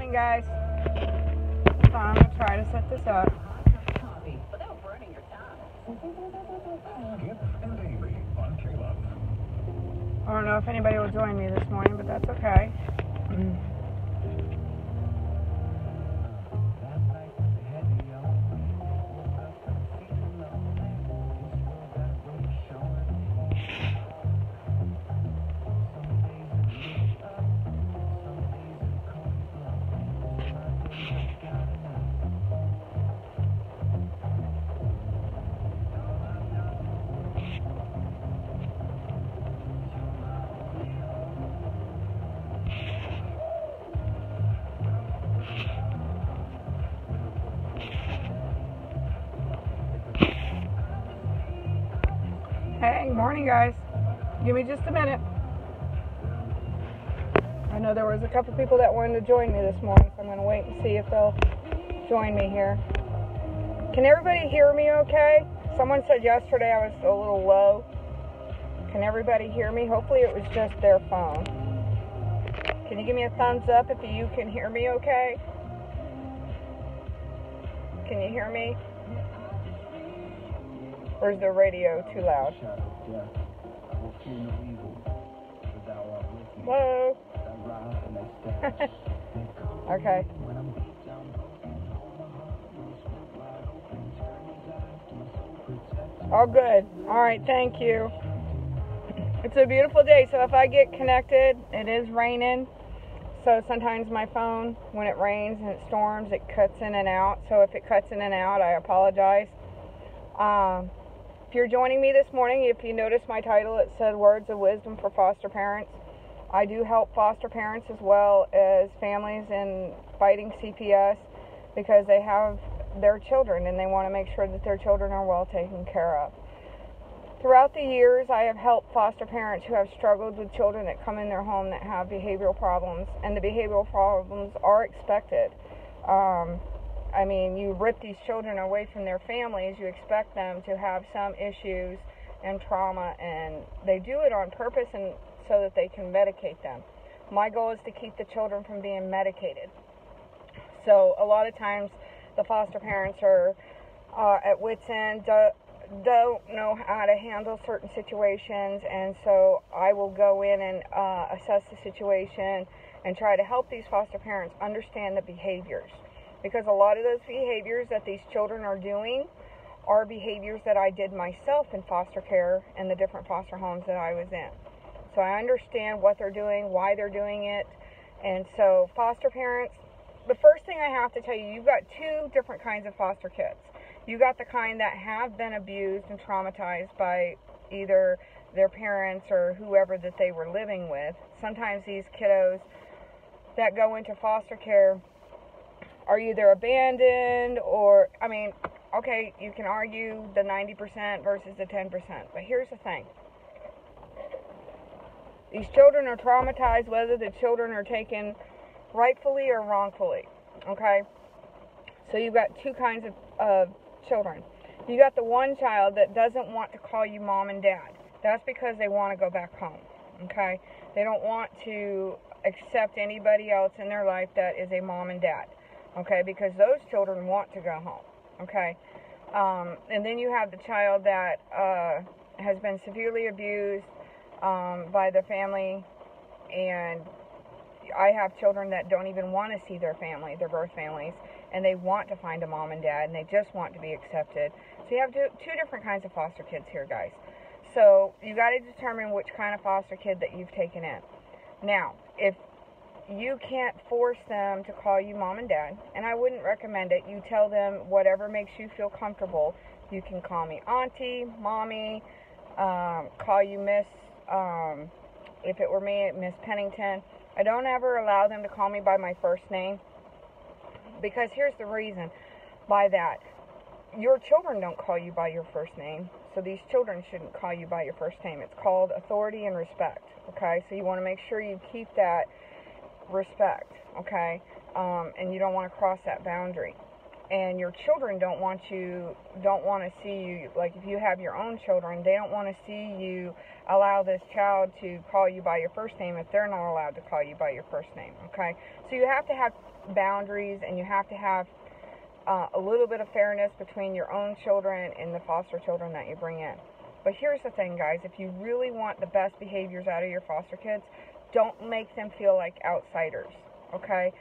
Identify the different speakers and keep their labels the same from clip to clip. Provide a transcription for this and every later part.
Speaker 1: morning, guys. So I'm going to try to set this up. I don't know if anybody will join me this morning, but that's okay. Hey, morning, guys. Give me just a minute. I know there was a couple people that wanted to join me this morning, so I'm going to wait and see if they'll join me here. Can everybody hear me okay? Someone said yesterday I was a little low. Can everybody hear me? Hopefully it was just their phone. Can you give me a thumbs up if you can hear me okay? Can you hear me? Or is the radio too loud? Hello? Okay. All good. All right, thank you. It's a beautiful day, so if I get connected, it is raining. So sometimes my phone, when it rains and it storms, it cuts in and out. So if it cuts in and out, I apologize. If you're joining me this morning, if you notice my title, it said Words of Wisdom for Foster Parents. I do help foster parents as well as families in fighting CPS because they have their children and they want to make sure that their children are well taken care of. Throughout the years, I have helped foster parents who have struggled with children that come in their home that have behavioral problems, and the behavioral problems are expected. I mean, you rip these children away from their families, you expect them to have some issues and trauma, and they do it on purpose and so that they can medicate them. My goal is to keep the children from being medicated. So a lot of times the foster parents are at wit's end, don't know how to handle certain situations, and so I will go in and assess the situation and try to help these foster parents understand the behaviors. Because a lot of those behaviors that these children are doing are behaviors that I did myself in foster care in the different foster homes that I was in. So I understand what they're doing, why they're doing it. And so foster parents, the first thing I have to tell you, you've got two different kinds of foster kids. You got the kind that have been abused and traumatized by either their parents or whoever that they were living with. Sometimes these kiddos that go into foster care are either abandoned or, I mean, okay, you can argue the 90% versus the 10%, but here's the thing. These children are traumatized whether the children are taken rightfully or wrongfully, okay? So you've got two kinds of children. You got the one child that doesn't want to call you mom and dad. That's because they want to go back home, okay? They don't want to accept anybody else in their life that is a mom and dad. Okay, because those children want to go home, okay? And then you have the child that has been severely abused by the family, and I have children that don't even want to see their family, their birth families, and they want to find a mom and dad, and they just want to be accepted. So you have two different kinds of foster kids here, guys. So you got to determine which kind of foster kid that you've taken in. Now, if you can't force them to call you mom and dad, and I wouldn't recommend it. You tell them whatever makes you feel comfortable. You can call me auntie, mommy, call you miss, if it were me, Miss Pennington. I don't ever allow them to call me by my first name, because here's the reason by that. Your children don't call you by your first name, so these children shouldn't call you by your first name. It's called authority and respect, okay? So you want to make sure you keep that respect, okay? And you don't want to cross that boundary. and your children don't want to see you, like if you have your own children, they don't want to see you allow this child to call you by your first name if they're not allowed to call you by your first name, okay? So you have to have boundaries, and you have to have a little bit of fairness between your own children and the foster children that you bring in. But here's the thing, guys. If you really want the best behaviors out of your foster kids, don't make them feel like outsiders, okay?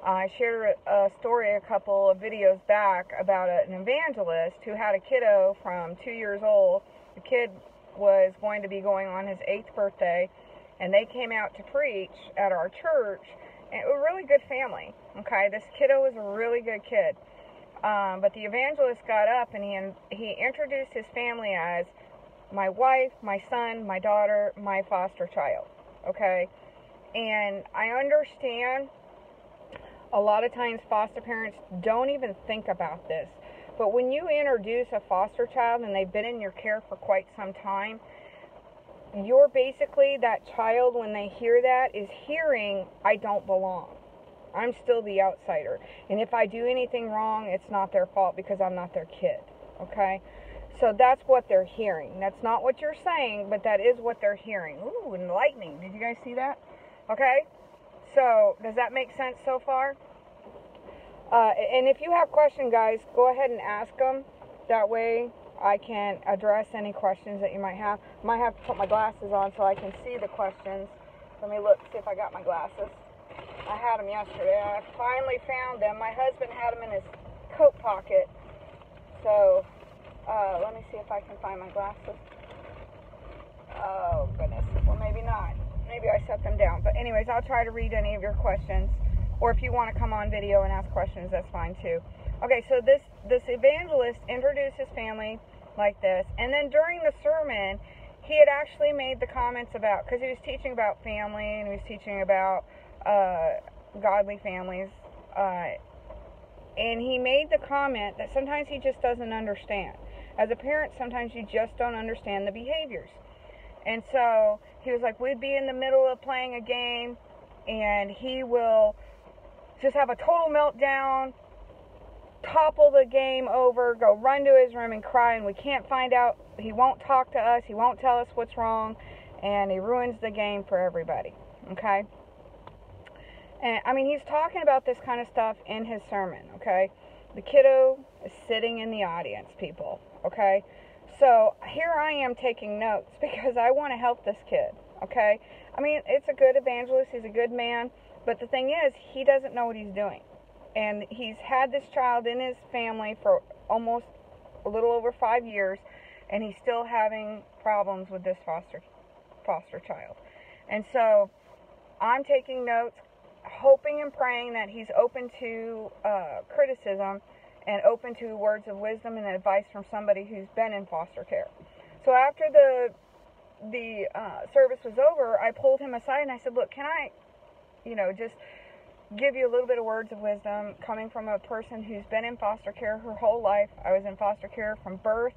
Speaker 1: I shared a story a couple of videos back about an evangelist who had a kiddo from 2 years old. The kid was going to be going on his 8th birthday, and they came out to preach at our church, and it was a really good family, okay? This kiddo was a really good kid. But the evangelist got up, and he introduced his family as my wife, my son, my daughter, my foster child, okay? And I understand a lot of times foster parents don't even think about this. But when you introduce a foster child and they've been in your care for quite some time, you're basically, that child, when they hear that, is hearing, I don't belong. I'm still the outsider. And if I do anything wrong, it's not their fault because I'm not their kid, okay? So that's what they're hearing. That's not what you're saying, but that is what they're hearing. Ooh, enlightening. Did you guys see that? Okay? So, does that make sense so far? And if you have questions, guys, go ahead and ask them. That way, I can address any questions that you might have. Might have to put my glasses on so I can see the questions. Let me look, see if I got my glasses. I had them yesterday. I finally found them. My husband had them in his coat pocket. So, let me see if I can find my glasses. Oh, goodness. Well, maybe not. Maybe I set them down. But anyways, I'll try to read any of your questions. Or if you want to come on video and ask questions, that's fine too. Okay, so this evangelist introduced his family like this. And then during the sermon, he had actually made the comments about, because he was teaching about family, and he was teaching about godly families. And he made the comment that sometimes he just doesn't understand. As a parent, sometimes you just don't understand the behaviors. And so he was like, we'd be in the middle of playing a game, and he will just have a total meltdown, topple the game over, go run to his room and cry, and we can't find out. He won't talk to us. He won't tell us what's wrong, and he ruins the game for everybody, okay? And, I mean, he's talking about this kind of stuff in his sermon, okay? The kiddo is sitting in the audience, people, okay? So here I am taking notes because I want to help this kid, okay? I mean, it's a good evangelist. He's a good man. But the thing is, he doesn't know what he's doing. And he's had this child in his family for almost a little over 5 years, and he's still having problems with this foster child. And so I'm taking notes, hoping and praying that he's open to criticism and open to words of wisdom and advice from somebody who's been in foster care. So after the service was over, I pulled him aside and I said, look, can I, just give you a little bit of words of wisdom coming from a person who's been in foster care her whole life. I was in foster care from birth,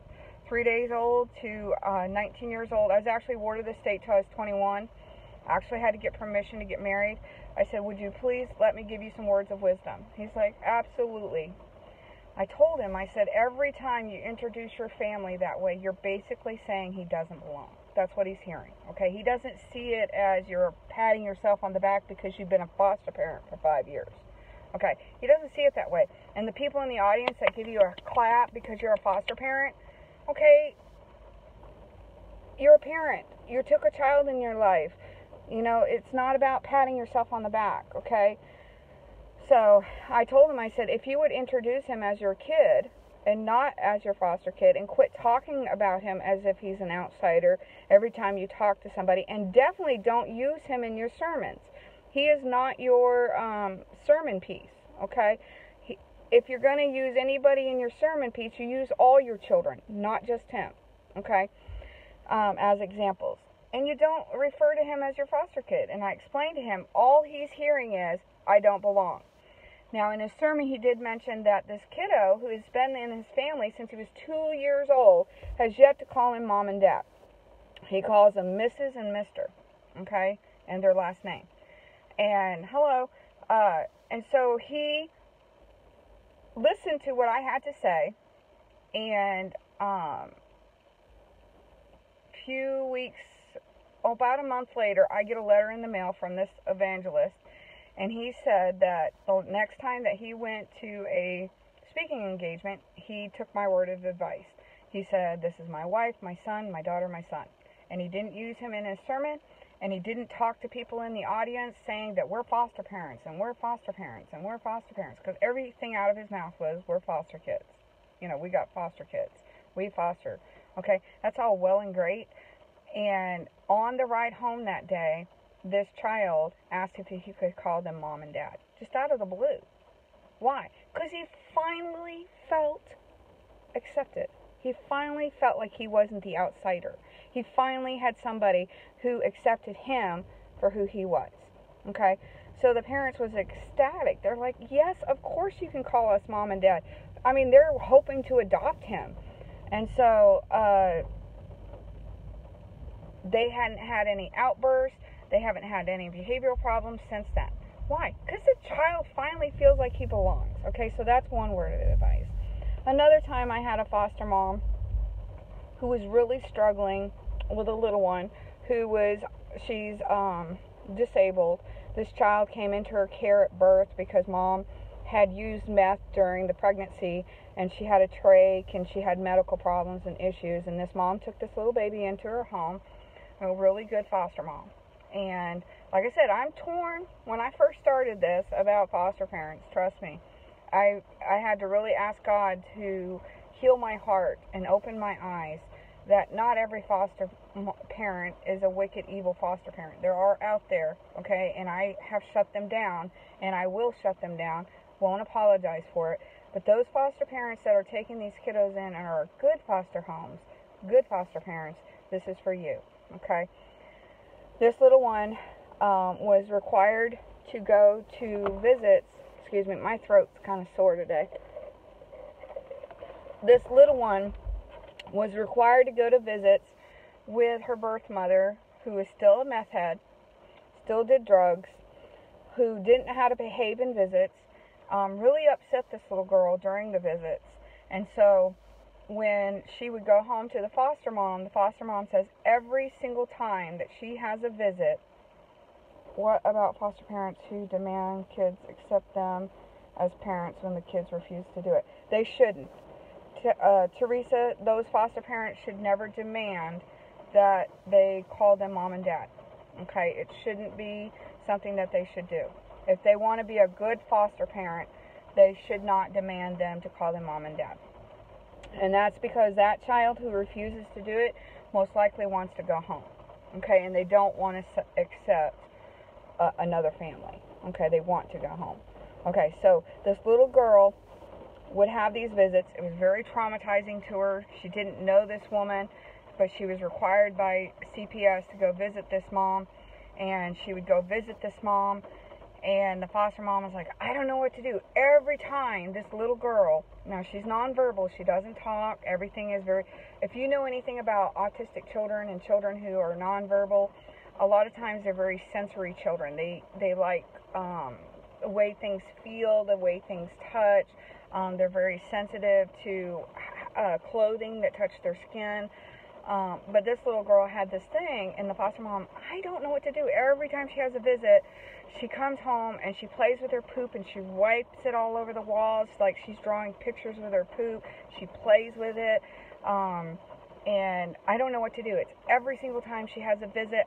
Speaker 1: 3 days old, to 19 years old. I was actually warded the state till I was 21. I actually had to get permission to get married. I said, would you please let me give you some words of wisdom? He's like, absolutely. I told him, I said, every time you introduce your family that way, you're basically saying he doesn't belong. That's what he's hearing, okay? He doesn't see it as you're patting yourself on the back because you've been a foster parent for 5 years, okay? He doesn't see it that way. And the people in the audience that give you a clap because you're a foster parent, okay, you're a parent. You took a child in your life. It's not about patting yourself on the back, okay? So I told him, I said, if you would introduce him as your kid and not as your foster kid, and quit talking about him as if he's an outsider every time you talk to somebody, and definitely don't use him in your sermons. He is not your sermon piece, okay? If you're going to use anybody in your sermon piece, you use all your children, not just him, okay, as examples. And you don't refer to him as your foster kid. And I explained to him, all he's hearing is, I don't belong. Now, in his sermon, he did mention that this kiddo, who has been in his family since he was 2 years old, has yet to call him mom and dad. He calls them Mrs. and Mr., okay, and their last name. And, hello, and so he listened to what I had to say, and few weeks, about a month later, I get a letter in the mail from this evangelist, and he said that the next time that he went to a speaking engagement, he took my word of advice. He said, this is my wife, my son, my daughter, my son. And he didn't use him in his sermon, and he didn't talk to people in the audience saying that we're foster parents, and we're foster parents, and we're foster parents, because everything out of his mouth was, we're foster kids. You know, we got foster kids. We foster. Okay, that's all well and great. And on the ride home that day, this child asked if he could call them mom and dad, just out of the blue. Why? Because he finally felt accepted. He finally felt like he wasn't the outsider. He finally had somebody who accepted him for who he was. Okay? So the parents was ecstatic. They're like, yes, of course you can call us mom and dad. I mean, they're hoping to adopt him. And so they hadn't had any outbursts. They haven't had any behavioral problems since then. Why? Because the child finally feels like he belongs. Okay, so that's one word of advice. Another time I had a foster mom who was really struggling with a little one she's disabled. This child came into her care at birth because mom had used meth during the pregnancy, and she had a trach, and she had medical problems and issues, and this mom took this little baby into her home, a really good foster mom. And like I said, I'm torn when I first started this about foster parents, trust me. I had to really ask God to heal my heart and open my eyes that not every foster parent is a wicked, evil foster parent. There are out there, okay, and I have shut them down, and I will shut them down, won't apologize for it. But those foster parents that are taking these kiddos in and are good foster homes, good foster parents, this is for you, okay? This little one was required to go to visits. Excuse me, my throat's kind of sore today. This little one was required to go to visits with her birth mother, who was still a meth head, still did drugs, who didn't know how to behave in visits, really upset this little girl during the visits. And so when she would go home to the foster mom says every single time that she has a visit, what about foster parents who demand kids accept them as parents when the kids refuse to do it? They shouldn't. Teresa, those foster parents should never demand that they call them mom and dad. Okay? It shouldn't be something that they should do. If they want to be a good foster parent, they should not demand them to call them mom and dad. And that's because that child who refuses to do it most likely wants to go home. Okay? And they don't want to accept another family. Okay? They want to go home. Okay, so this little girl would have these visits. It was very traumatizing to her. She didn't know this woman, but she was required by CPS to go visit this mom, and she would go visit this mom, and the foster mom was like, I don't know what to do. Every time this little girl, now she's nonverbal, she doesn't talk, everything is very, if you know anything about autistic children and children who are nonverbal, a lot of times they're very sensory children. They like the way things feel, the way things touch. They're very sensitive to clothing that touch their skin. But this little girl had this thing, and the foster mom, I don't know what to do. Every time she has a visit, she comes home and she plays with her poop and she wipes it all over the walls like she's drawing pictures with her poop. She plays with it. And I don't know what to do. It's every single time she has a visit,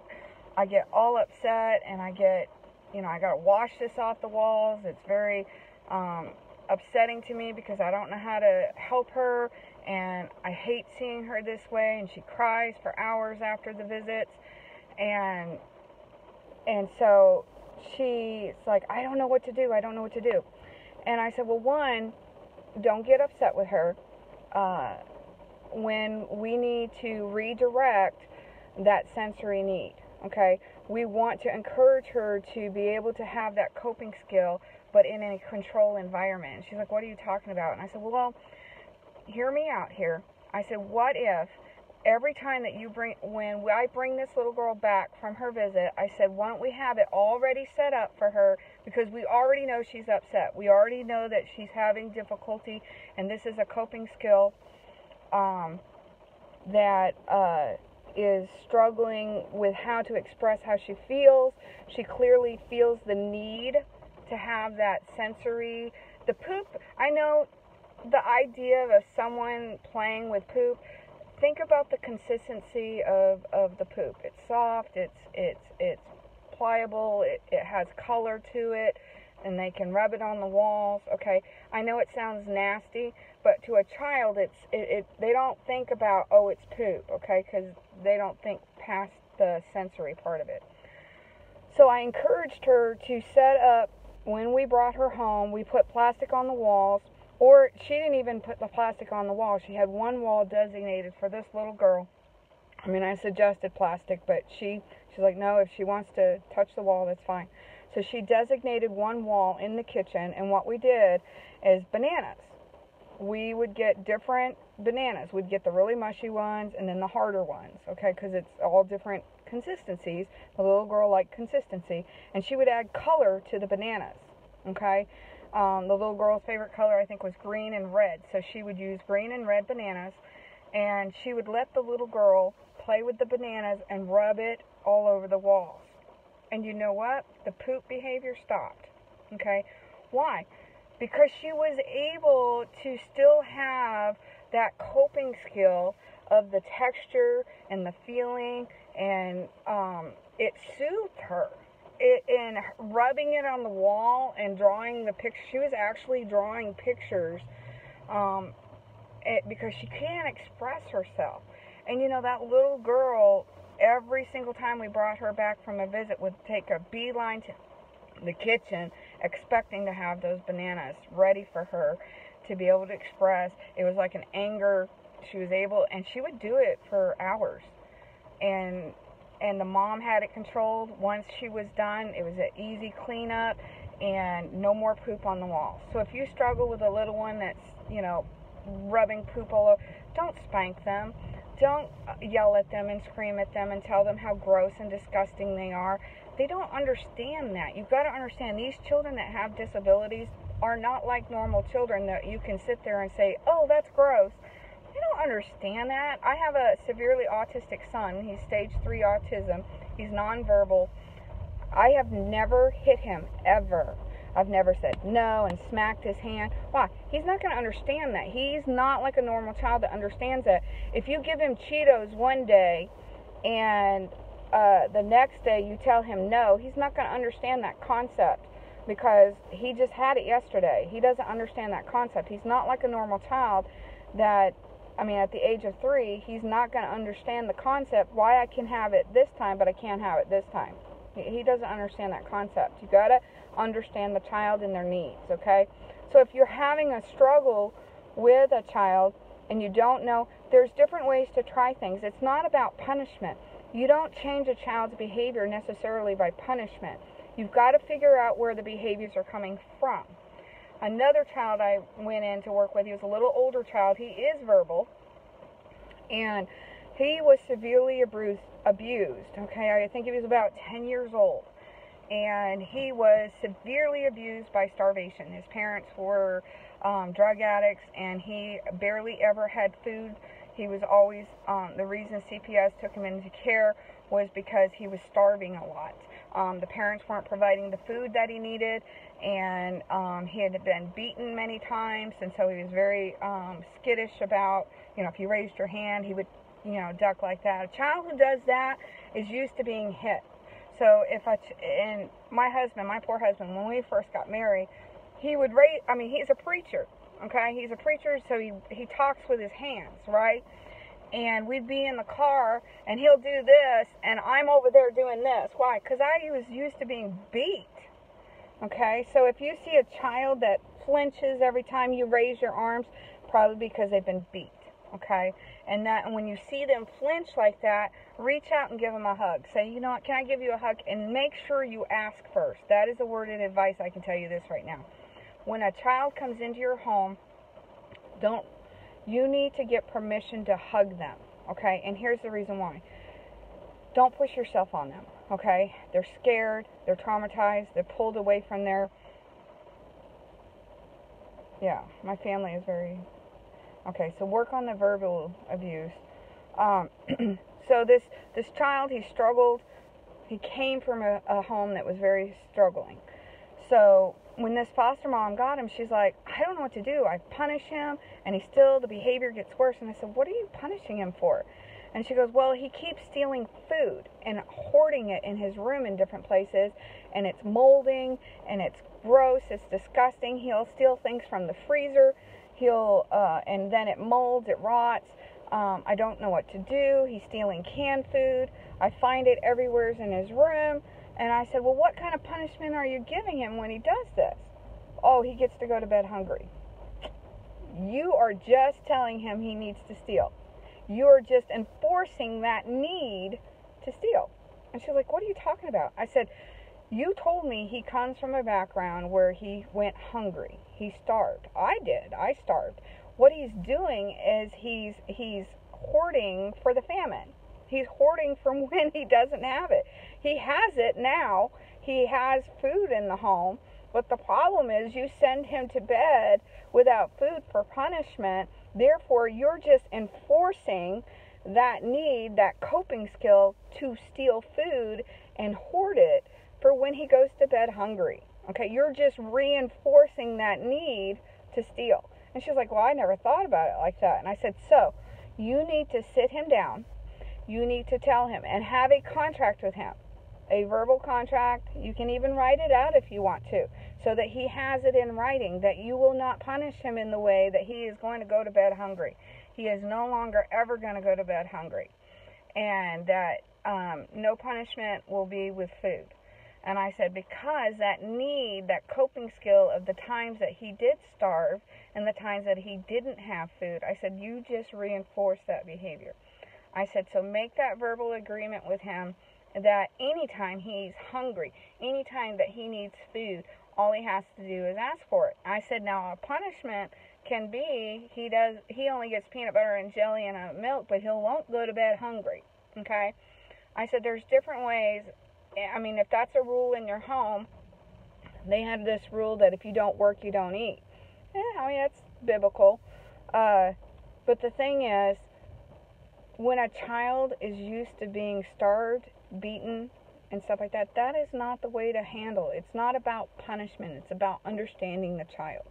Speaker 1: I get all upset, and I get, I got to wash this off the walls. It's very upsetting to me because I don't know how to help her, and I hate seeing her this way, and she cries for hours after the visits, and so she's like, I don't know what to do. And I said, well, one, don't get upset with her. When we need to redirect that sensory need, okay? We want to encourage her to be able to have that coping skill, but in a control environment. And she's like, what are you talking about? And I said, well, hear me out here. I said, what if every time that when I bring this little girl back from her visit, I said, why don't we have it already set up for her, because we already know she's upset. We already know that she's having difficulty, and this is a coping skill that is struggling with how to express how she feels. She clearly feels the need to have that sensory. The poop, I know the idea of someone playing with poop. Think about the consistency of the poop. It's soft, it's pliable, it has color to it, and they can rub it on the walls. Okay, I know it sounds nasty, but to a child, they don't think about, oh, it's poop, okay, because they don't think past the sensory part of it. So I encouraged her to set up, when we brought her home, we put plastic on the walls, or she didn't even put the plastic on the wall. She had one wall designated for this little girl. I mean, I suggested plastic, but she's like, no, if she wants to touch the wall, that's fine. So she designated one wall in the kitchen, and what we did is bananas. We would get different bananas. We'd get the really mushy ones and then the harder ones, okay, because it's all different consistencies. The little girl liked consistency, and she would add color to the bananas, okay. The little girl's favorite color, I think, was green and red, so she would use green and red bananas, and she would let the little girl play with the bananas and rub it all over the walls. And you know what? The poop behavior stopped, okay. Why? Because she was able to still have that coping skill of the texture and the feeling, and it soothed her. And rubbing it on the wall and drawing the picture, she was actually drawing pictures because she can't express herself. And you know, that little girl, every single time we brought her back from a visit, would take a beeline to the kitchen, expecting to have those bananas ready for her to be able to express. It was like an anger. She was able, and she would do it for hours. And the mom had it controlled. Once she was done, it was an easy cleanup and no more poop on the wall. So if you struggle with a little one that's, you know, rubbing poop all over, don't spank them. Don't yell at them and scream at them and tell them how gross and disgusting they are. They don't understand that. You've got to understand, these children that have disabilities are not like normal children that you can sit there and say, oh, that's gross. They don't understand that. I have a severely autistic son. He's stage 3 autism. He's nonverbal. I have never hit him, ever. I've never said no and smacked his hand. Why? He's not going to understand that. He's not like a normal child that understands that. If you give him Cheetos one day and the next day you tell him no, he's not going to understand that concept, because he just had it yesterday. He doesn't understand that concept. He's not like a normal child that, I mean, at the age of 3, he's not going to understand the concept, why I can have it this time, but I can't have it this time. He doesn't understand that concept. You got to understand the child and their needs, okay? So if you're having a struggle with a child and you don't know, there's different ways to try things. It's not about punishment. You don't change a child's behavior necessarily by punishment. You've got to figure out where the behaviors are coming from. Another child I went in to work with, he was a little older child. He is verbal, and he was severely abused, okay? I think he was about 10 years old, and he was severely abused by starvation. His parents were drug addicts, and he barely ever had food. He was always, the reason CPS took him into care was because he was starving a lot. The parents weren't providing the food that he needed, and he had been beaten many times, and so he was very skittish about, you know, if you raised your hand, he would, you know, duck like that. A child who does that is used to being hit. So and my husband, my poor husband, when we first got married, he would he's a preacher, okay? He's a preacher, so he talks with his hands, right? And we'd be in the car, and he'll do this, and I'm over there doing this. Why? Because I was used to being beat, okay? So if you see a child that flinches every time you raise your arms, probably because they've been beat, okay? And when you see them flinch like that, reach out and give them a hug. Say, you know what, can I give you a hug? And make sure you ask first. That is a word of advice. I can tell you this right now. When a child comes into your home, you need to get permission to hug them, okay? And here's the reason why. Don't push yourself on them, okay? They're scared, they're traumatized, they're pulled away from their, yeah, my family is very, okay, so work on the verbal abuse. So this child, he struggled. He came from a home that was very struggling. So when this foster mom got him, she's like, I don't know what to do. I punish him, and the behavior gets worse. And I said, what are you punishing him for? And she goes, well, he keeps stealing food and hoarding it in his room in different places, and it's molding, and it's gross, it's disgusting. He'll steal things from the freezer, and then it molds, it rots. I don't know what to do. He's stealing canned food. I find it everywhere in his room. And I said, well, what kind of punishment are you giving him when he does this? Oh, he gets to go to bed hungry. You are just telling him he needs to steal. You are just enforcing that need to steal. And she's like, what are you talking about? I said, you told me he comes from a background where he went hungry. He starved. I did. I starved. What he's doing is he's hoarding for the famine. He's hoarding from when he doesn't have it. He has it now. He has food in the home. But the problem is you send him to bed without food for punishment. Therefore, you're just enforcing that need, that coping skill to steal food and hoard it for when he goes to bed hungry. Okay, you're just reinforcing that need to steal. And she's like, well, I never thought about it like that. And I said, so you need to sit him down. You need to tell him and have a contract with him, a verbal contract. You can even write it out if you want to, so that he has it in writing, that you will not punish him in the way that he is going to go to bed hungry. He is no longer ever going to go to bed hungry. And that no punishment will be with food. And I said, because that need, that coping skill of the times that he did starve and the times that he didn't have food, I said, you just reinforce that behavior. I said, so make that verbal agreement with him that anytime he's hungry, anytime that he needs food, all he has to do is ask for it. I said, now a punishment can be he only gets peanut butter and jelly and a milk, but he won't go to bed hungry. Okay? I said, there's different ways. I mean, if that's a rule in your home, they have this rule that if you don't work, you don't eat. I mean, that's biblical. But the thing is, when a child is used to being starved, beaten, and stuff like that, that is not the way to handle it. It's not about punishment. It's about understanding the child.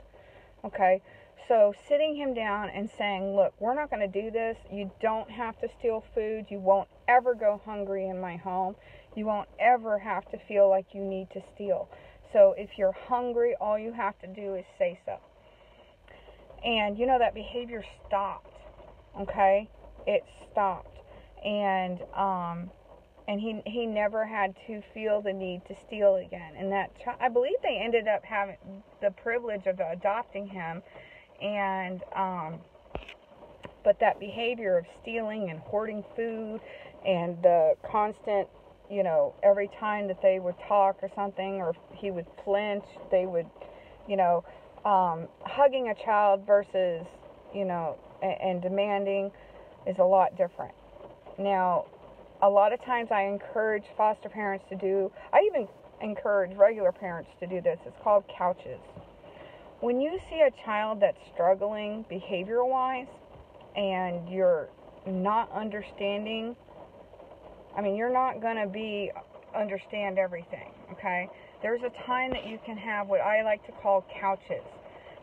Speaker 1: Okay? So sitting him down and saying, look, we're not going to do this. You don't have to steal food. You won't ever go hungry in my home. You won't ever have to feel like you need to steal. So if you're hungry, all you have to do is say so. And, that behavior stopped. Okay? It stopped. And he never had to feel the need to steal again. And I believe they ended up having the privilege of adopting him. And but that behavior of stealing and hoarding food and the constant, every time that they would talk or something, or he would flinch, they would, hugging a child versus, and demanding is a lot different. Now, a lot of times I encourage foster parents I even encourage regular parents to do this. It's called couches. When you see a child that's struggling behavior-wise and you're not understanding, you're not going to understand everything, okay? There's a time that you can have what I like to call couches.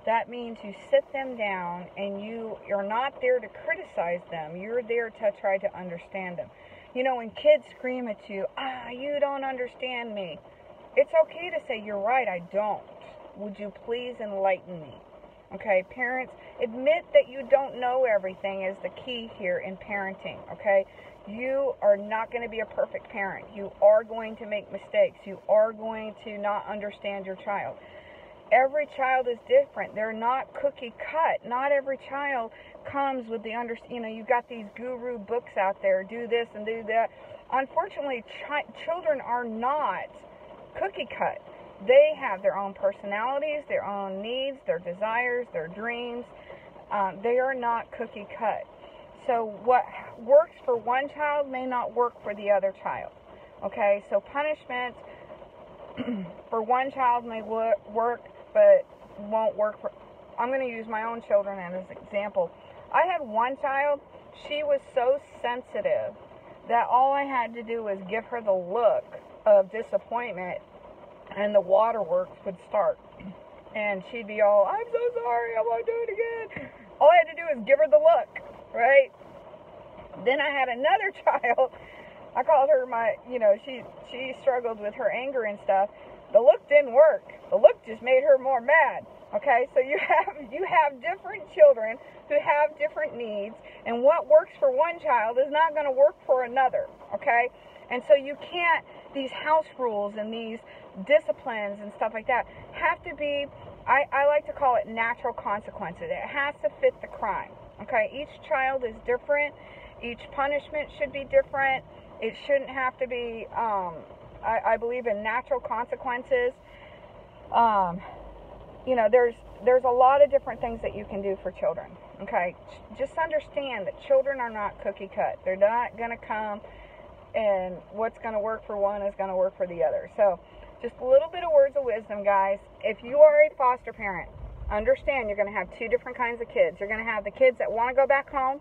Speaker 1: That means you sit them down and you're not there to criticize them. You're there to try to understand them. When kids scream at you, you don't understand me. It's okay to say, you're right, I don't. Would you please enlighten me? Okay, parents, admit that you don't know everything is the key here in parenting, okay? You are not going to be a perfect parent. You are going to make mistakes. You are going to not understand your child. Every child is different. They're not cookie cut. Not every child comes with the you've got these guru books out there, do this and do that. Unfortunately, children are not cookie cut. They have their own personalities, their own needs, their desires, their dreams. They are not cookie cut. So what works for one child may not work for the other child. Okay, so punishment for one child may work, but won't work for... I'm going to use my own children as an example. I had one child, she was so sensitive that all I had to do was give her the look of disappointment and the waterworks would start. And she'd be all, I'm so sorry, I won't do it again. All I had to do was give her the look, right? Then I had another child. I called her my, she struggled with her anger and stuff. The look didn't work. The look just made her more mad. Okay, so you have different children who have different needs, and what works for one child is not going to work for another. Okay, and so you can't, these house rules and these disciplines and stuff like that have to be, I like to call it natural consequences. It has to fit the crime. Okay, each child is different. Each punishment should be different. It shouldn't have to be, I believe in natural consequences. There's a lot of different things that you can do for children. Okay, just understand that children are not cookie cut. They're not going to come and what's going to work for one is going to work for the other. So just a little bit of words of wisdom, guys. If you are a foster parent, understand you're going to have two different kinds of kids. You're going to have the kids that want to go back home,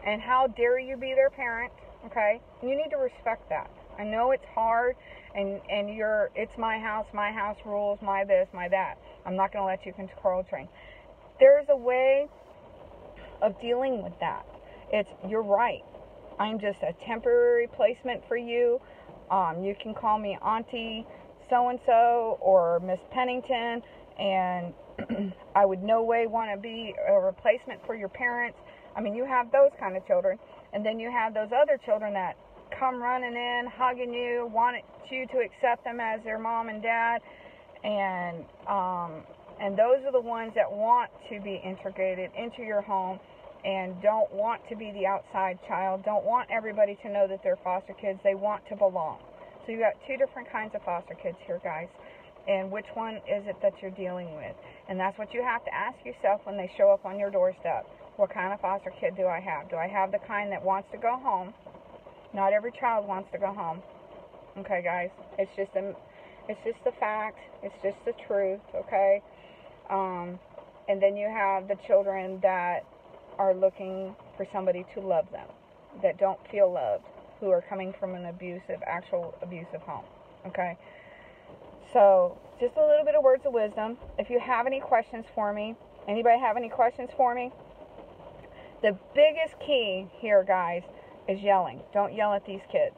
Speaker 1: and how dare you be their parent, okay? You need to respect that. I know it's hard, and it's my house rules, my this, my that. I'm not going to let you control train. There's a way of dealing with that. You're right. I'm just a temporary placement for you. You can call me Auntie so-and-so or Miss Pennington, and I would no way want to be a replacement for your parents. I mean, you have those kind of children, and then you have those other children that come running in, hugging you, want you to accept them as their mom and dad, and those are the ones that want to be integrated into your home and don't want to be the outside child, don't want everybody to know that they're foster kids. They want to belong. So you got two different kinds of foster kids here, guys, and which one is it that you're dealing with? And that's what you have to ask yourself when they show up on your doorstep. What kind of foster kid do I have? Do I have the kind that wants to go home? Not every child wants to go home. Okay, guys? It's just the fact. It's just the truth, okay? And then you have the children that are looking for somebody to love them, that don't feel loved, who are coming from an actual abusive home, okay? So, just a little bit of words of wisdom. If you have any questions for me, anybody have any questions for me? The biggest key here, guys, is yelling. Don't yell at these kids.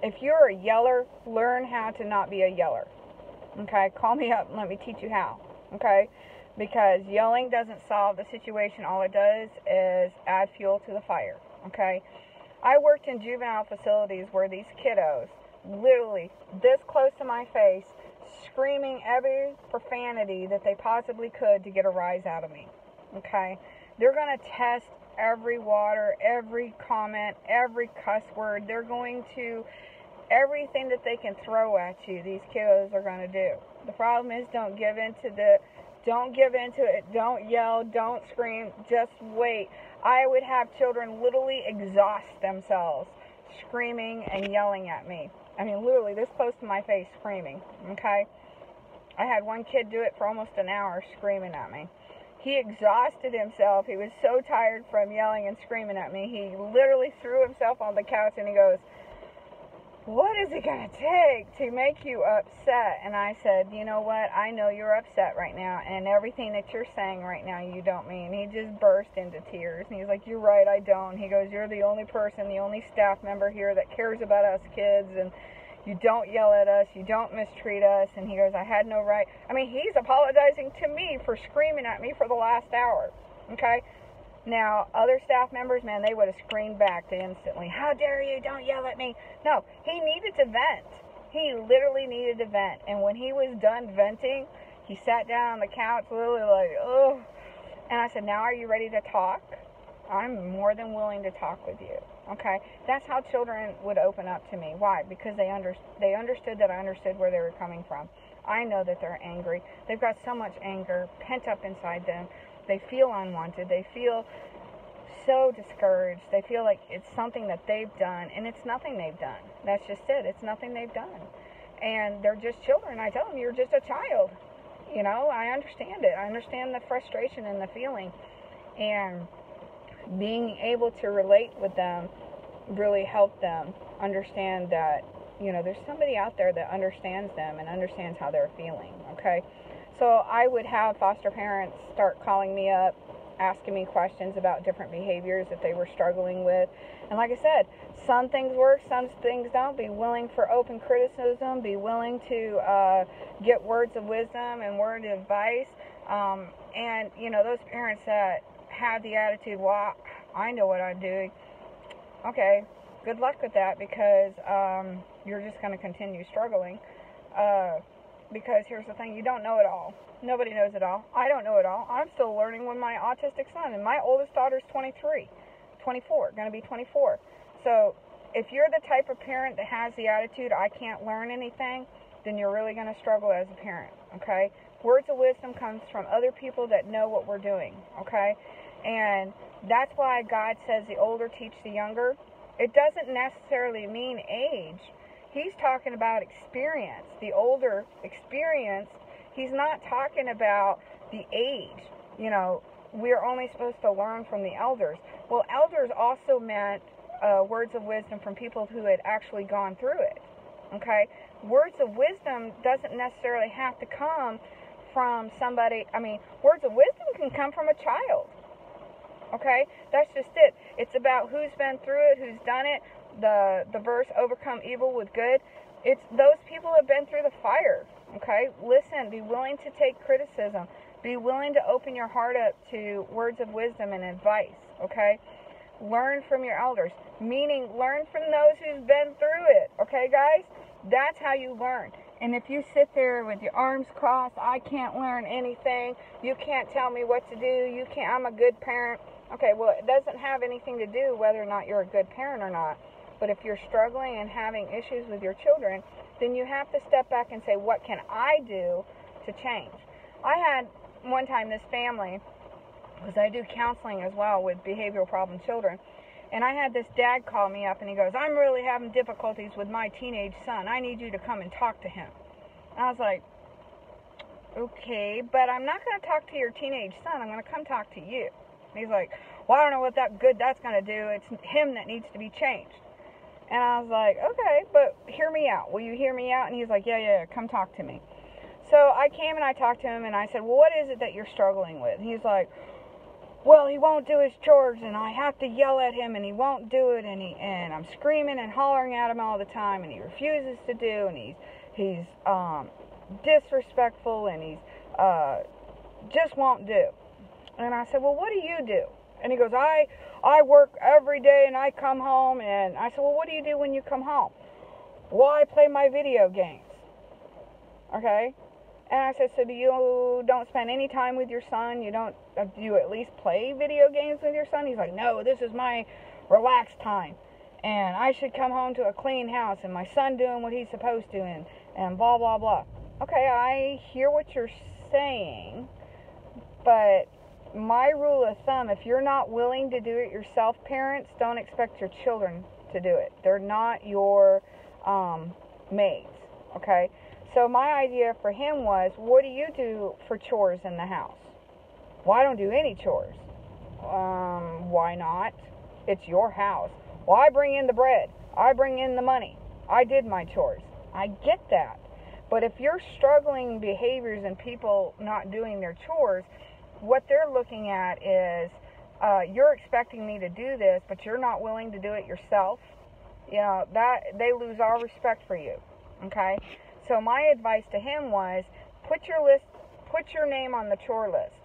Speaker 1: If you're a yeller, learn how to not be a yeller. Okay? Call me up and let me teach you how. Okay? Because yelling doesn't solve the situation. All it does is add fuel to the fire. Okay? I worked in juvenile facilities where these kiddos, literally this close to my face, screaming every profanity that they possibly could to get a rise out of me. Okay? They're going to test every water, every comment, every cuss word. They're going to, everything that they can throw at you, these kiddos are going to do. The problem is don't give into it, don't yell, don't scream, just wait. I would have children literally exhaust themselves screaming and yelling at me. I mean, literally this close to my face screaming, okay? I had one kid do it for almost an hour screaming at me. He exhausted himself. He was so tired from yelling and screaming at me. He literally threw himself on the couch and he goes, what is it going to take to make you upset? And I said, you know what? I know you're upset right now, and everything that you're saying right now you don't mean. He just burst into tears. And he's like, you're right, I don't. He goes, you're the only person, the only staff member here that cares about us kids, and you don't yell at us, you don't mistreat us. And he goes, I had no right. I mean, he's apologizing to me for screaming at me for the last hour, okay? Now, other staff members, man, they would have screamed back instantly. How dare you? Don't yell at me. No, he needed to vent. He literally needed to vent. And when he was done venting, he sat down on the couch literally like, oh. And I said, now are you ready to talk? I'm more than willing to talk with you. Okay? That's how children would open up to me. Why? Because they understood that I understood where they were coming from. I know that they're angry. They've got so much anger pent up inside them. They feel unwanted. They feel so discouraged. They feel like it's something that they've done, and it's nothing they've done. That's just it. It's nothing they've done. And they're just children. I tell them, you're just a child. You know, I understand it. I understand the frustration and the feeling. And being able to relate with them really helped them understand that, you know, there's somebody out there that understands them and understands how they're feeling, okay? So I would have foster parents start calling me up, asking me questions about different behaviors that they were struggling with. And like I said, some things work, some things don't. Be willing for open criticism. Be willing to get words of wisdom and word of advice. And, you know, those parents that have the attitude, well, I know what I'm doing. Okay, good luck with that, because you're just going to continue struggling. Because here's the thing, you don't know it all. Nobody knows it all. I don't know it all. I'm still learning with my autistic son, and my oldest daughter's 24, going to be 24. So if you're the type of parent that has the attitude, I can't learn anything, then you're really going to struggle as a parent, okay? Words of wisdom comes from other people that know what we're doing, okay? And that's why God says the older teach the younger. It doesn't necessarily mean age. He's talking about experience. The older experience, he's not talking about the age. You know, we're only supposed to learn from the elders. Well, elders also meant words of wisdom from people who had actually gone through it, okay? Words of wisdom doesn't necessarily have to come from somebody. I mean, words of wisdom can come from a child, okay? That's just it. It's about who's been through it, who's done it. The verse, overcome evil with good, it's those people have been through the fire, okay? Listen, be willing to take criticism. Be willing to open your heart up to words of wisdom and advice, okay? Learn from your elders, meaning learn from those who've been through it, okay, guys? That's how you learn. And if you sit there with your arms crossed, I can't learn anything, you can't tell me what to do, I'm a good parent. Okay, well, it doesn't have anything to do whether or not you're a good parent or not. But if you're struggling and having issues with your children, then you have to step back and say, what can I do to change? I had one time this family, because I do counseling as well with behavioral problem children, and I had this dad call me up, and he goes, I'm really having difficulties with my teenage son. I need you to come and talk to him. And I was like, okay, but I'm not going to talk to your teenage son. I'm going to come talk to you. And he's like, well, I don't know what that's going to do. It's him that needs to be changed. And I was like, okay, but hear me out. Will you hear me out? And he's like, yeah, come talk to me. So I came and I talked to him, and I said, well, what is it that you're struggling with? And he's like, well, he won't do his chores, and I have to yell at him, and he won't do it, and I'm screaming and hollering at him all the time, and he refuses to do, and he's disrespectful, and he's just won't do. And I said, well, what do you do? And he goes, I work every day, and I come home. And I said, well, what do you do when you come home? Well, I play my video games. Okay? And I said, so you don't spend any time with your son? Do you at least play video games with your son? He's like, no, this is my relaxed time. And I should come home to a clean house, and my son doing what he's supposed to, and blah, blah, blah. Okay, I hear what you're saying, but my rule of thumb, if you're not willing to do it yourself, parents, don't expect your children to do it. They're not your maids, okay? So my idea for him was, what do you do for chores in the house? Well, I don't do any chores. Why not? It's your house. Well, I bring in the bread. I bring in the money. I did my chores. I get that. But if you're struggling behaviors and people not doing their chores, what they're looking at is, you're expecting me to do this, but you're not willing to do it yourself. You know, that they lose all respect for you. Okay? So my advice to him was, put your name on the chore list.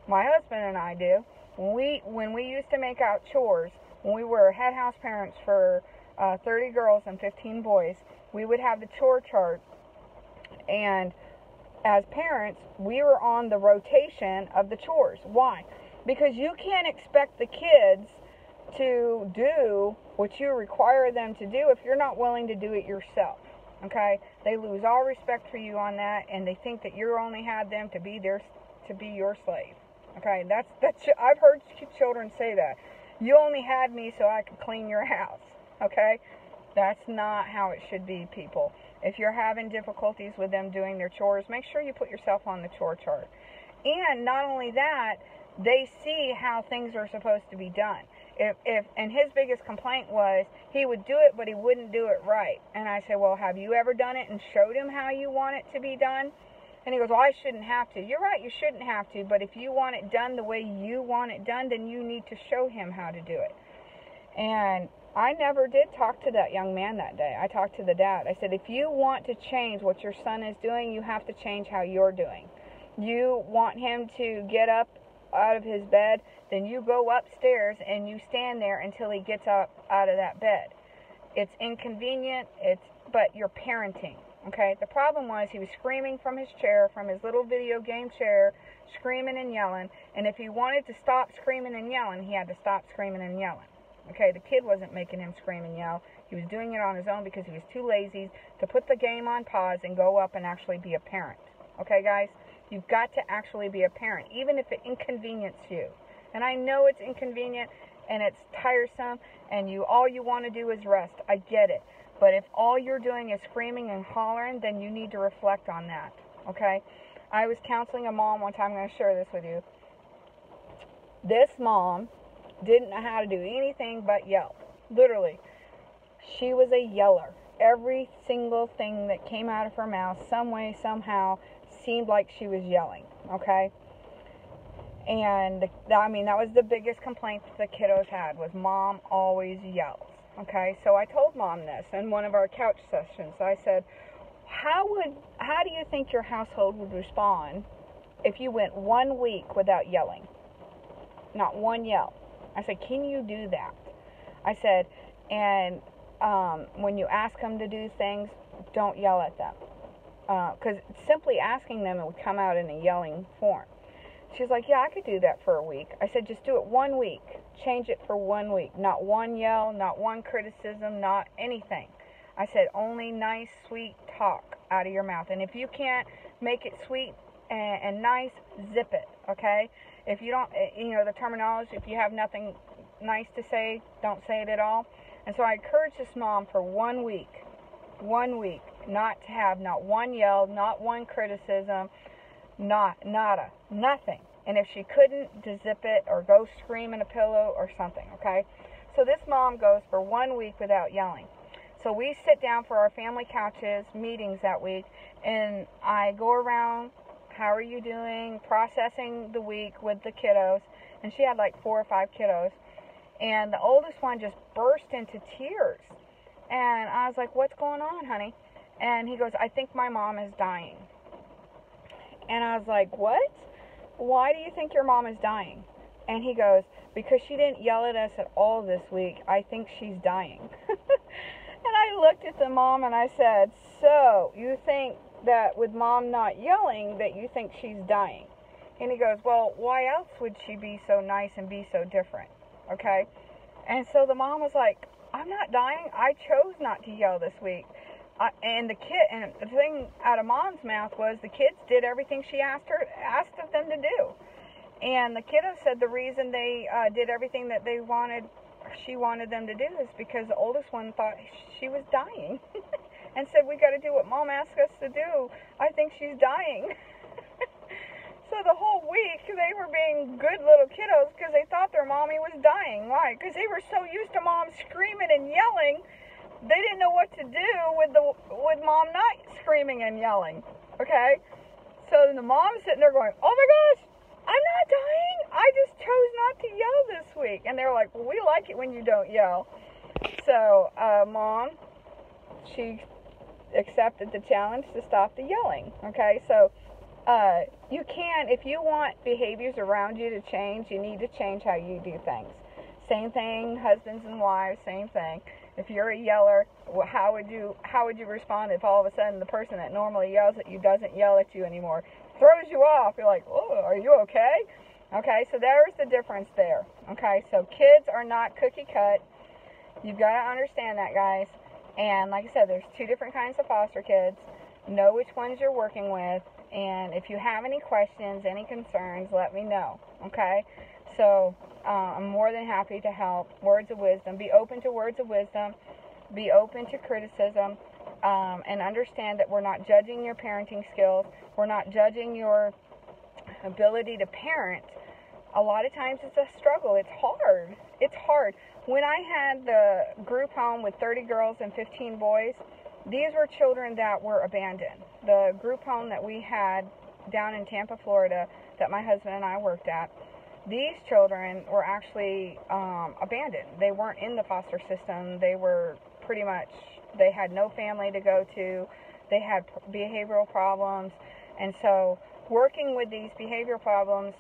Speaker 1: My husband and I do. When we used to make out chores, when we were head house parents for 30 girls and 15 boys, we would have the chore chart, and as parents, we were on the rotation of the chores. Why? Because you can't expect the kids to do what you require them to do if you're not willing to do it yourself. Okay? They lose all respect for you on that, and they think that you only had them to be your slave. Okay? That's I've heard children say that. You only had me so I could clean your house, okay? That's not how it should be, people. If you're having difficulties with them doing their chores, make sure you put yourself on the chore chart. And not only that, they see how things are supposed to be done. And his biggest complaint was he would do it, but he wouldn't do it right. And I said, well, have you ever done it and showed him how you want it to be done? And he goes, well, I shouldn't have to. You're right, you shouldn't have to. But if you want it done the way you want it done, then you need to show him how to do it. And I never did talk to that young man that day. I talked to the dad. I said, if you want to change what your son is doing, you have to change how you're doing. You want him to get up out of his bed, then you go upstairs and you stand there until he gets up out of that bed. It's inconvenient, but you're parenting, okay? The problem was he was screaming from his chair, from his little video game chair, screaming and yelling, and if he wanted to stop screaming and yelling, he had to stop screaming and yelling. Okay, the kid wasn't making him scream and yell. He was doing it on his own because he was too lazy to put the game on pause and go up and actually be a parent. Okay, guys? You've got to actually be a parent, even if it inconveniences you. And I know it's inconvenient and it's tiresome and all you want to do is rest. I get it. But if all you're doing is screaming and hollering, then you need to reflect on that. Okay? I was counseling a mom one time. I'm going to share this with you. This mom didn't know how to do anything but yell. Literally. She was a yeller. Every single thing that came out of her mouth, some way, somehow, seemed like she was yelling. Okay? And, that was the biggest complaint that the kiddos had, was Mom always yells. Okay? So I told Mom this in one of our couch sessions. I said, how do you think your household would respond if you went 1 week without yelling? Not one yell. I said, can you do that? I said, and when you ask them to do things, don't yell at them. Because simply asking them, it would come out in a yelling form. She's like, yeah, I could do that for a week. I said, just do it 1 week. Change it for 1 week. Not one yell, not one criticism, not anything. I said, only nice, sweet talk out of your mouth. And if you can't make it sweet and nice, zip it, okay? If you don't, the terminology, if you have nothing nice to say, don't say it at all. And so I encouraged this mom for 1 week, not to have not one yell, not one criticism, nada, nothing. And if she couldn't, to zip it or go scream in a pillow or something, okay? So this mom goes for 1 week without yelling. So we sit down for our family couches meetings that week, and I go around, how are you doing, processing the week with the kiddos. And she had like 4 or 5 kiddos. And the oldest one just burst into tears. And I was like, what's going on, honey? And he goes, I think my mom is dying. And I was like, what? Why do you think your mom is dying? And he goes, because she didn't yell at us at all this week. I think she's dying. And I looked at the mom and I said, so you think that with Mom not yelling that you think she's dying? And he goes, well, why else would she be so nice and be so different? Okay? And so the mom was like, I'm not dying. I chose not to yell this week. And the thing out of Mom's mouth was the kids did everything she asked of them to do. And the kiddos said the reason they did everything that she wanted them to do is because the oldest one thought she was dying. And said, we got to do what Mom asked us to do. I think she's dying. So the whole week, they were being good little kiddos because they thought their mommy was dying. Why? Because they were so used to Mom screaming and yelling, they didn't know what to do with Mom not screaming and yelling. Okay? So the mom's sitting there going, oh my gosh, I'm not dying. I just chose not to yell this week. And they're like, well, we like it when you don't yell. So, Mom, she accepted the challenge to stop the yelling. Okay? So, you can, if you want behaviors around you to change, you need to change how you do things. Same thing, husbands and wives, same thing. If you're a yeller, how would you respond if all of a sudden the person that normally yells at you doesn't yell at you anymore? Throws you off. You're like, oh, are you okay? Okay, so there's the difference there. Okay, so kids are not cookie cut. You've got to understand that, guys. And like I said, there's 2 different kinds of foster kids. Know which ones you're working with. And if you have any questions, any concerns, let me know. Okay? So I'm more than happy to help. Words of wisdom. Be open to words of wisdom. Be open to criticism. And understand that we're not judging your parenting skills. We're not judging your ability to parent. A lot of times it's a struggle. It's hard. It's hard. When I had the group home with 30 girls and 15 boys, these were children that were abandoned. The group home that we had down in Tampa, Florida, that my husband and I worked at, these children were actually abandoned. They weren't in the foster system. They were pretty much, they had no family to go to. They had behavioral problems. And so working with these behavioral problems,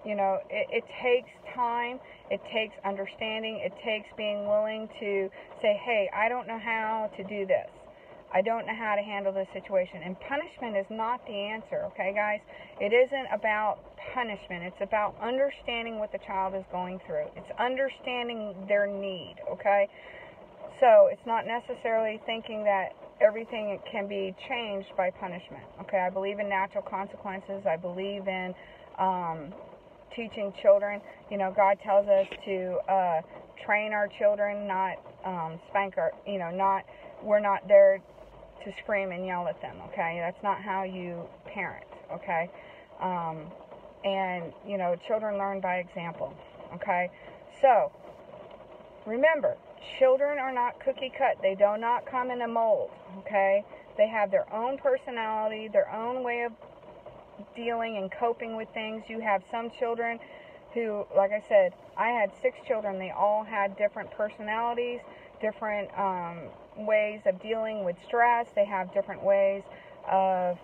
Speaker 1: you know, it takes time, it takes understanding, it takes being willing to say, hey, I don't know how to do this. I don't know how to handle this situation. And punishment is not the answer, okay, guys? It isn't about punishment. It's about understanding what the child is going through. It's understanding their need, okay? So it's not necessarily thinking that everything can be changed by punishment, okay? I believe in natural consequences. I believe in teaching children. You know, God tells us to train our children, not spank our, you know, we're not there to scream and yell at them, okay? That's not how you parent, okay? And, you know, children learn by example, okay? So, remember, children are not cookie cut. They do not come in a mold, okay? They have their own personality, their own way of dealing and coping with things. You have some children who, like I said, I had 6 children. They all had different personalities, different ways of dealing with stress. They have different ways of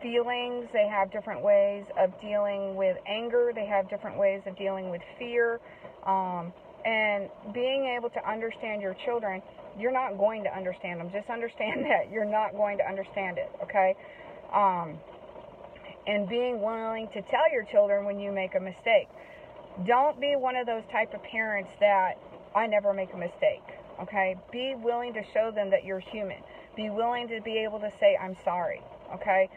Speaker 1: feelings. They have different ways of dealing with anger. They have different ways of dealing with fear. And being able to understand your children, you're not going to understand them. Just understand that you're not going to understand it, okay? And being willing to tell your children when you make a mistake. Don't be one of those type of parents that, I never make a mistake, okay? Be willing to show them that you're human. Be willing to be able to say, I'm sorry, okay?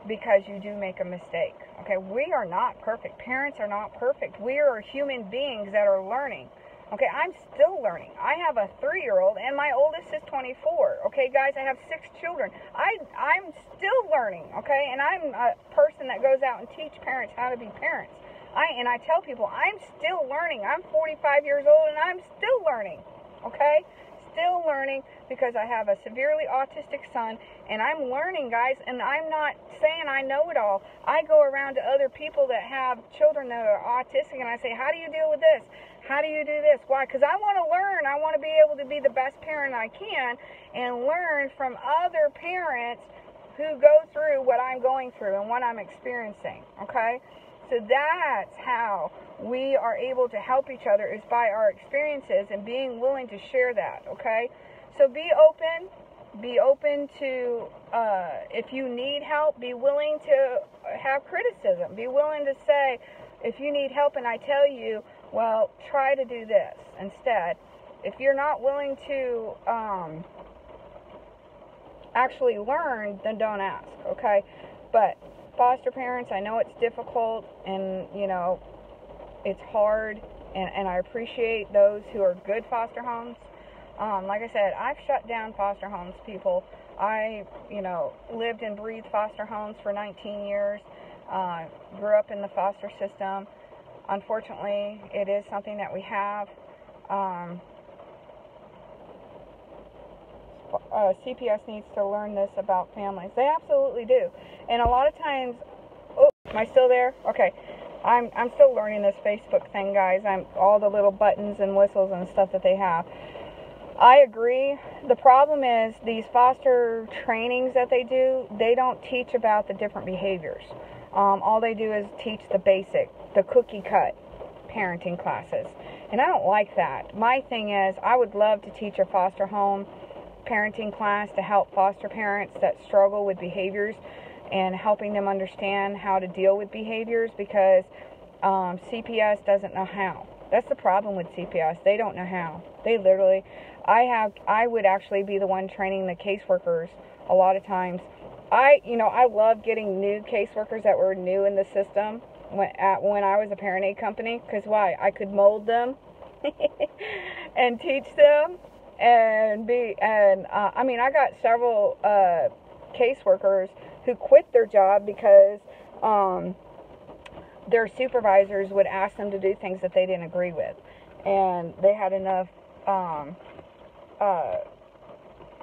Speaker 1: Because you do make a mistake, okay? We are not perfect. Parents are not perfect. We are human beings that are learning, okay? I'm still learning. I have a 3-year-old, and my oldest is 24, okay, guys? I have 6 children. I'm still learning, okay? And I'm a person that goes out and teach parents how to be parents. And I tell people, I'm still learning. I'm 45 years old, and I'm still learning, okay? Still learning, because I have a severely autistic son, and I'm learning, guys, and I'm not saying I know it all. I go around to other people that have children that are autistic, and I say, how do you deal with this? How do you do this? Why? Because I want to learn. I want to be able to be the best parent I can and learn from other parents who go through what I'm going through and what I'm experiencing, okay? So that's how we are able to help each other, is by our experiences and being willing to share that, okay? So be open to, if you need help, be willing to have criticism. Be willing to say, if you need help and I tell you, well, try to do this instead. If you're not willing to actually learn, then don't ask, okay? But foster parents, I know it's difficult, and, you know, it's hard, and I appreciate those who are good foster homes. Like I said, I've shut down foster homes, people. I, you know, lived and breathed foster homes for 19 years, grew up in the foster system. Unfortunately, it is something that we have. CPS needs to learn this about families. They absolutely do. And a lot of times, oh, am I still there? Okay. I'm still learning this Facebook thing, guys. All the little buttons and whistles and stuff that they have. I agree. The problem is these foster trainings that they do, they don't teach about the different behaviors. All they do is teach the basic, the cookie cut parenting classes. And I don't like that. My thing is, I would love to teach a foster home parenting class to help foster parents that struggle with behaviors and helping them understand how to deal with behaviors, because CPS doesn't know how. That's the problem with CPS. They don't know how. They literally, I would actually be the one training the caseworkers a lot of times. I love getting new caseworkers that were new in the system, when I was a parent aid company. Because why? I could mold them and teach them I mean, I got several caseworkers who quit their job because their supervisors would ask them to do things that they didn't agree with, and they had enough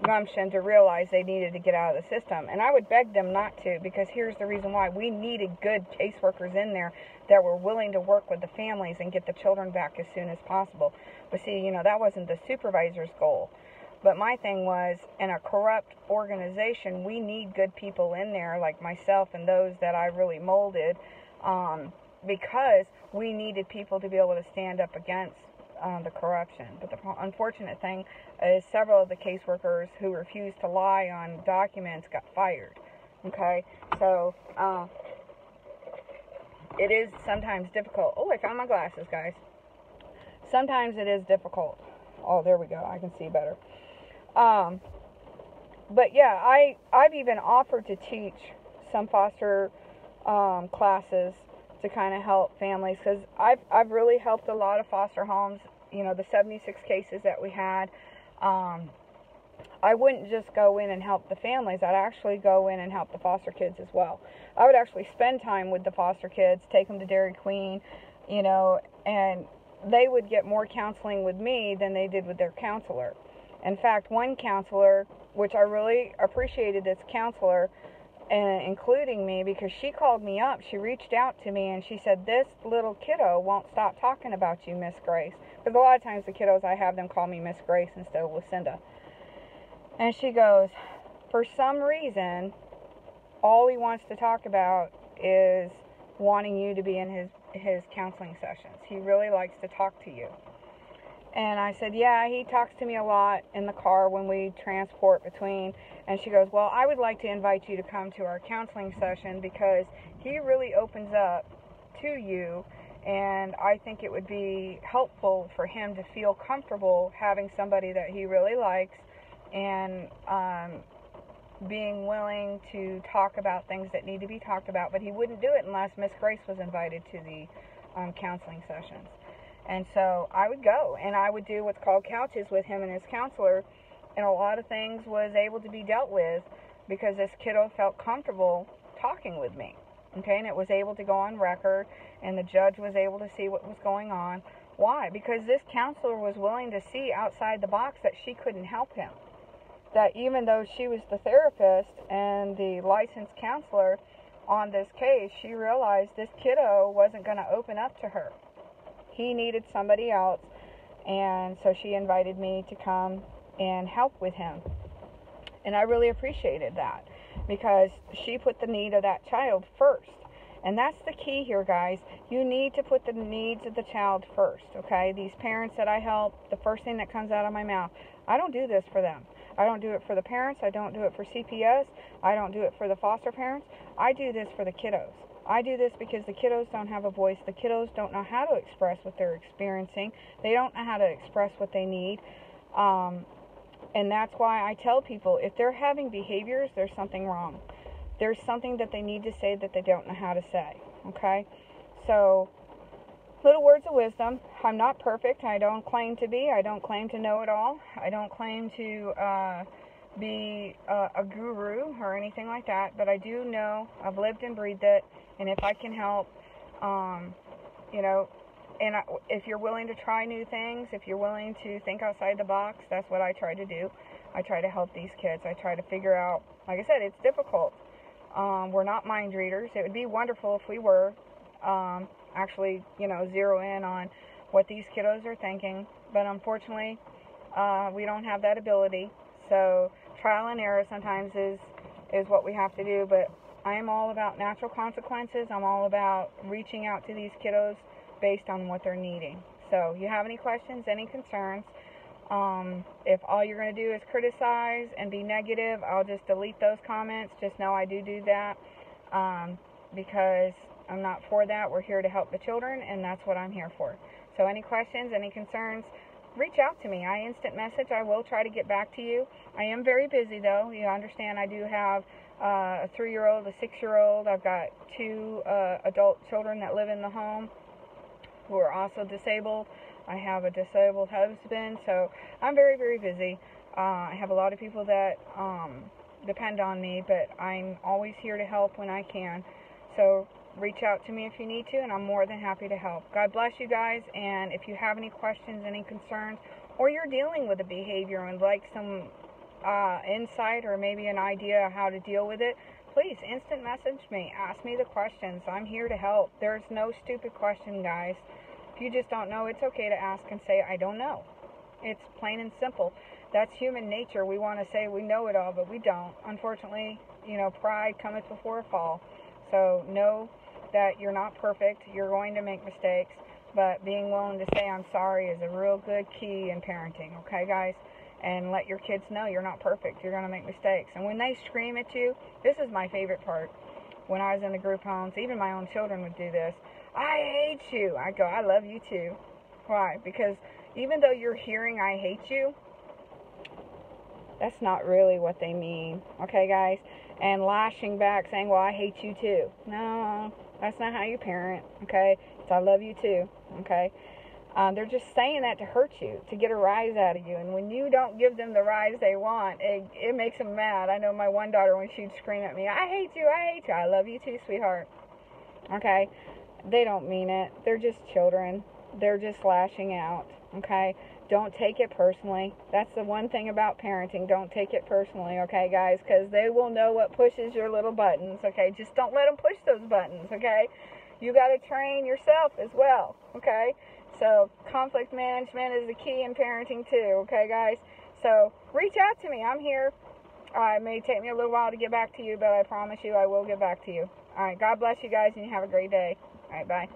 Speaker 1: gumption to realize they needed to get out of the system. And I would beg them not to, because here's the reason why: we needed good caseworkers in there that were willing to work with the families and get the children back as soon as possible. But see, you know, that wasn't the supervisor's goal. But my thing was, in a corrupt organization, we need good people in there, like myself and those that I really molded, because we needed people to be able to stand up against the corruption. But the unfortunate thing is several of the caseworkers who refused to lie on documents got fired. Okay? So, it is sometimes difficult. Oh, I found my glasses, guys. Sometimes it is difficult. Oh, there we go. I can see better. But yeah, I've even offered to teach some foster classes to kind of help families, because I've really helped a lot of foster homes. You know, the 76 cases that we had, I wouldn't just go in and help the families. I'd actually go in and help the foster kids as well. I would actually spend time with the foster kids, take them to Dairy Queen, you know, and they would get more counseling with me than they did with their counselor. In fact, one counselor, which I really appreciated this counselor, including me, because she called me up, she reached out to me, and she said, "This little kiddo won't stop talking about you, Miss Grace." Because a lot of times the kiddos, I have them call me Miss Grace instead of Lucinda. And she goes, "For some reason, all he wants to talk about is wanting you to be in his counseling sessions. He really likes to talk to you." And I said, "Yeah, he talks to me a lot in the car when we transport between." And she goes, "Well, I would like to invite you to come to our counseling session, because he really opens up to you, and I think it would be helpful for him to feel comfortable having somebody that he really likes, and being willing to talk about things that need to be talked about." But he wouldn't do it unless Miss Grace was invited to the counseling sessions. And so I would go, and I would do what's called couches with him and his counselor, and a lot of things was able to be dealt with because this kiddo felt comfortable talking with me. Okay, and it was able to go on record, and the judge was able to see what was going on. Why? Because this counselor was willing to see outside the box that she couldn't help him. That even though she was the therapist and the licensed counselor on this case, she realized this kiddo wasn't going to open up to her. He needed somebody else, and so she invited me to come and help with him. And I really appreciated that, because she put the need of that child first. And that's the key here, guys. You need to put the needs of the child first, okay? These parents that I help, the first thing that comes out of my mouth, I don't do this for them. I don't do it for the parents. I don't do it for CPS. I don't do it for the foster parents. I do this for the kiddos. I do this because the kiddos don't have a voice. The kiddos don't know how to express what they're experiencing. They don't know how to express what they need. And that's why I tell people, if they're having behaviors, there's something wrong. There's something that they need to say that they don't know how to say. Okay? So, little words of wisdom. I'm not perfect. I don't claim to be. I don't claim to know it all. I don't claim to be a guru or anything like that. But I do know, I've lived and breathed it. And if I can help, you know, and if you're willing to try new things, if you're willing to think outside the box, that's what I try to do. I try to help these kids. I try to figure out, like I said, it's difficult. We're not mind readers. It would be wonderful if we were, actually, you know, zero in on what these kiddos are thinking. But unfortunately, we don't have that ability. So trial and error sometimes is what we have to do. But I am all about natural consequences. I'm all about reaching out to these kiddos based on what they're needing. So you have any questions, any concerns? If all you're going to do is criticize and be negative, I'll just delete those comments. Just know I do that, because I'm not for that. We're here to help the children, and that's what I'm here for. So any questions, any concerns, reach out to me. I instant message. I will try to get back to you. I am very busy, though. You understand I do have a 3-year-old, a 6-year-old. I've got 2 adult children that live in the home who are also disabled. I have a disabled husband, so I'm very, very busy. I have a lot of people that depend on me, but I'm always here to help when I can. So reach out to me if you need to, and I'm more than happy to help. God bless you guys, and if you have any questions, any concerns, or you're dealing with a behavior and like some insight or maybe an idea of how to deal with it, please instant message me. Ask me the questions. I'm here to help. There's no stupid question, guys. If you just don't know, it's okay to ask and say, I don't know. It's plain and simple. That's human nature. We want to say we know it all, but we don't. Unfortunately, pride cometh before a fall. So know that you're not perfect. You're going to make mistakes, but being willing to say I'm sorry is a real good key in parenting, okay, guys? And let your kids know you're not perfect. You're going to make mistakes. And when they scream at you, this is my favorite part. When I was in the group homes, even my own children would do this. I hate you. I go, I love you too. Why? Because even though you're hearing I hate you, that's not really what they mean, okay, guys? And lashing back saying, well, I hate you too. No, that's not how you parent, okay? It's I love you too, okay? They're just saying that to hurt you, to get a rise out of you. And when you don't give them the rise they want, it makes them mad. I know my one daughter, when she'd scream at me, I hate you, I hate you. I love you too, sweetheart. Okay? They don't mean it. They're just children. They're just lashing out, okay? Don't take it personally. That's the one thing about parenting. Don't take it personally, okay, guys? Because they will know what pushes your little buttons, okay? Just don't let them push those buttons, okay? You got to train yourself as well, okay? So conflict management is the key in parenting too, okay, guys? So reach out to me. I'm here. It may take me a little while to get back to you, but I promise you I will get back to you. All right, God bless you guys, and you have a great day. All right, bye.